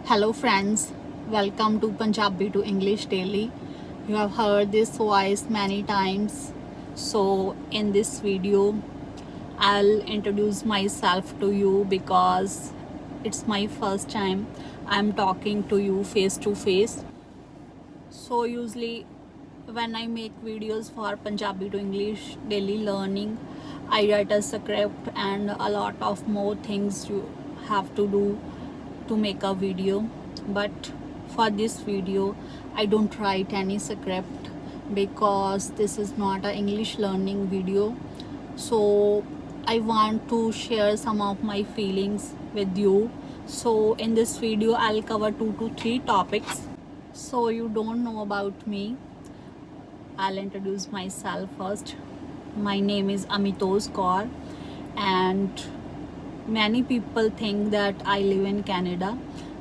Hello friends, welcome to Punjabi to English Daily. You have heard this voice many times. So in this video, I'll introduce myself to you because it's my first time I'm talking to you face to face. So usually when I make videos for Punjabi to English daily learning, I write a script and a lot of more things you have to do to make a video. But for this video, I don't write any script because this is not an English learning video. So I want to share some of my feelings with you. So in this video, I'll cover 2 to 3 topics. So you don't know about me, I'll introduce myself first. My name is Amitosh Kaur, and many people think that I live in Canada,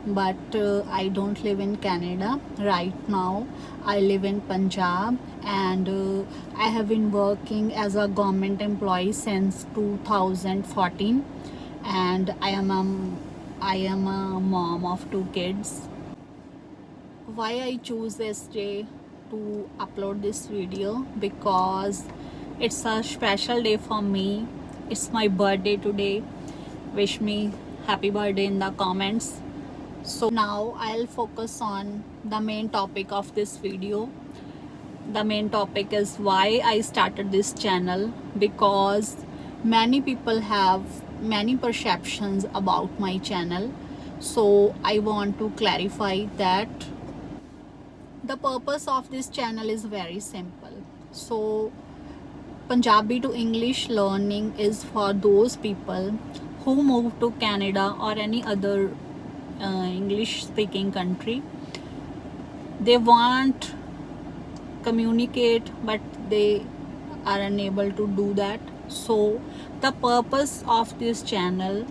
but I don't live in Canada right now. I live in Punjab, and I have been working as a government employee since 2014, and I am a mom of 2 kids. Why I choose this day to upload this video? Because it's a special day for me. It's my birthday today. Wish me happy birthday in the comments. So now I'll focus on the main topic of this video. The main topic is why I started this channel, because many people have many perceptions about my channel. So I want to clarify that the purpose of this channel is very simple. So Punjabi to English learning is for those people who move to Canada or any other English speaking country. They want communicate, but they are unable to do that. So the purpose of this channel,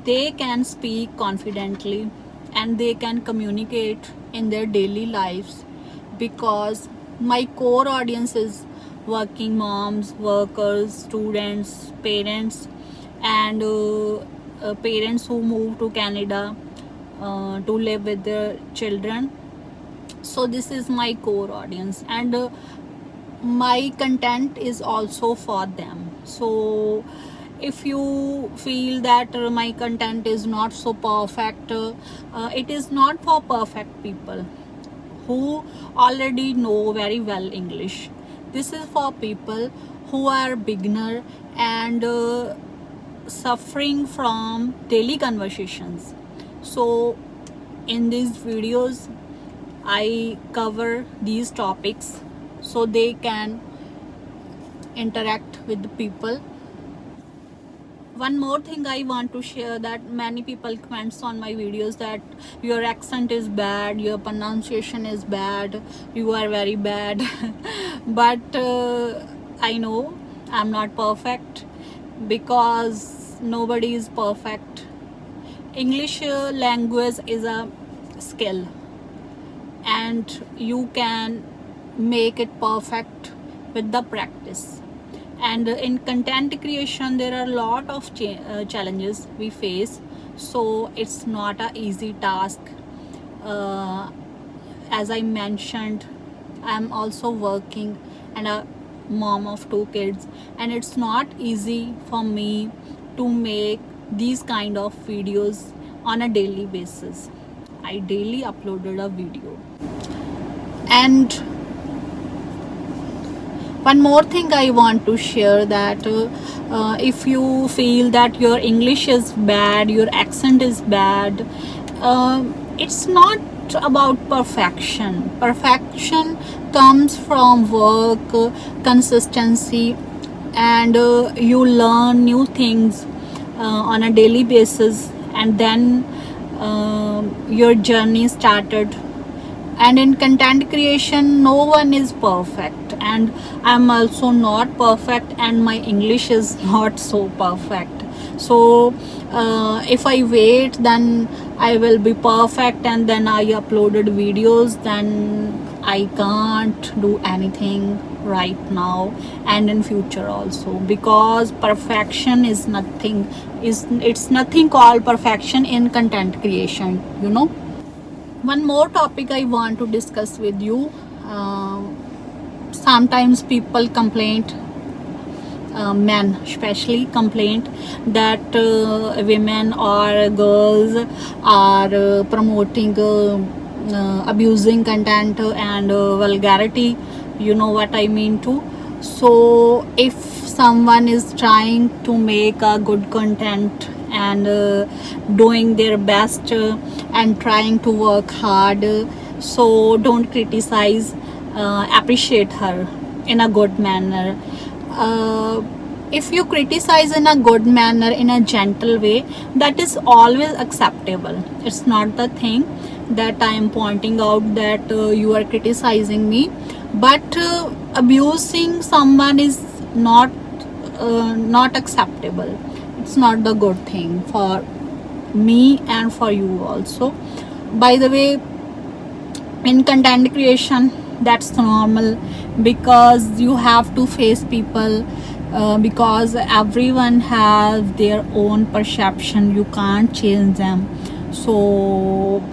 they can speak confidently and they can communicate in their daily lives, because my core audience is working moms, workers, students, parents, and parents who move to Canada to live with their children. So this is my core audience, and my content is also for them. So if you feel that my content is not so perfect, it is not for perfect people who already know very well English. This is for people who are beginner and suffering from daily conversations. So in these videos I cover these topics so they can interact with the people. One more thing I want to share, that many people comments on my videos that your accent is bad, your pronunciation is bad, you are very bad. But I know I'm not perfect, because nobody is perfect. English language is a skill, and you can make it perfect with the practice. And in content creation there are a lot of challenges we face, so it's not a easy task. As I mentioned, I'm also working and a mom of 2 kids, and it's not easy for me to make these kind of videos on a daily basis. I daily uploaded a video. And one more thing I want to share, that if you feel that your English is bad, your accent is bad, it's not about perfection. Perfection comes from work, consistency, and you learn new things on a daily basis, and then your journey started. And in content creation no one is perfect, and I'm also not perfect, and my English is not so perfect. So if I wait, then I will be perfect, and then I uploaded videos, then I can't do anything right now and in future also, because perfection is nothing, it's nothing called perfection in content creation, you know. One more topic I want to discuss with you. Sometimes people complain, men especially complain that women or girls are promoting abusing content and vulgarity, you know what I mean too. So if someone is trying to make a good content and doing their best and trying to work hard, so don't criticize, appreciate her in a good manner. uh, if you criticize in a good manner, in a gentle way, that is always acceptable. It's not the thing that I am pointing out that you are criticizing me, but abusing someone is not acceptable. It's not the good thing for me and for you also. By the way, in content creation, that's normal, because you have to face people, because everyone has their own perception, you can't change them. So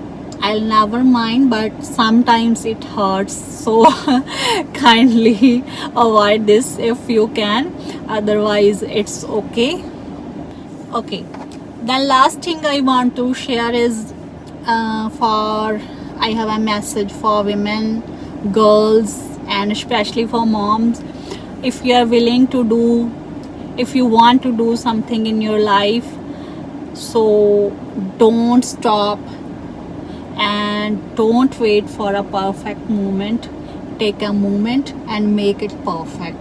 I'll never mind, but sometimes it hurts, so kindly avoid this if you can, otherwise it's okay. Okay, the last thing I want to share is, for I have a message for women, girls, and especially for moms. If you are willing to do, if you want to do something in your life, so don't stop and don't wait for a perfect moment. Take a moment and make it perfect.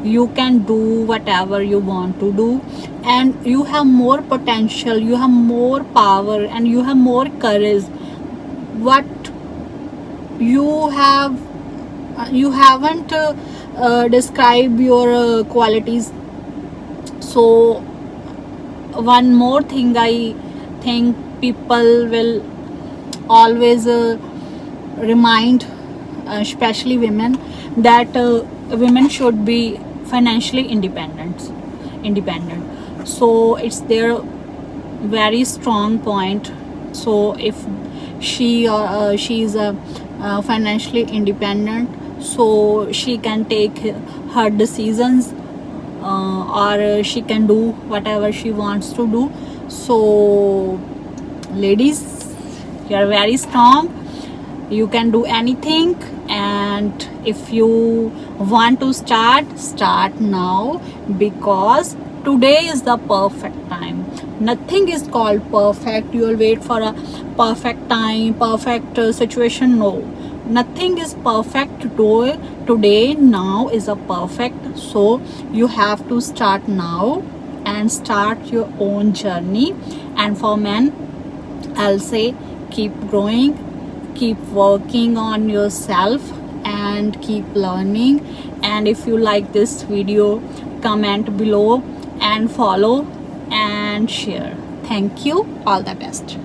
You can do whatever you want to do, and you have more potential, you have more power, and you have more courage. What you have, you haven't described your qualities. So one more thing I think people will always remind, especially women, that women should be financially independent. So it's their very strong point. So if she is financially independent, so she can take her decisions, or she can do whatever she wants to do. So ladies, you are very strong, you can do anything, and if you want to start now, because today is the perfect time. Nothing is called perfect, you will wait for a perfect time, perfect situation. No, nothing is perfect today. Now is a perfect, so you have to start now and start your own journey. And for men, I'll say, keep growing, keep working on yourself, and keep learning. And if you like this video, comment below and follow and share. Thank you. All the best.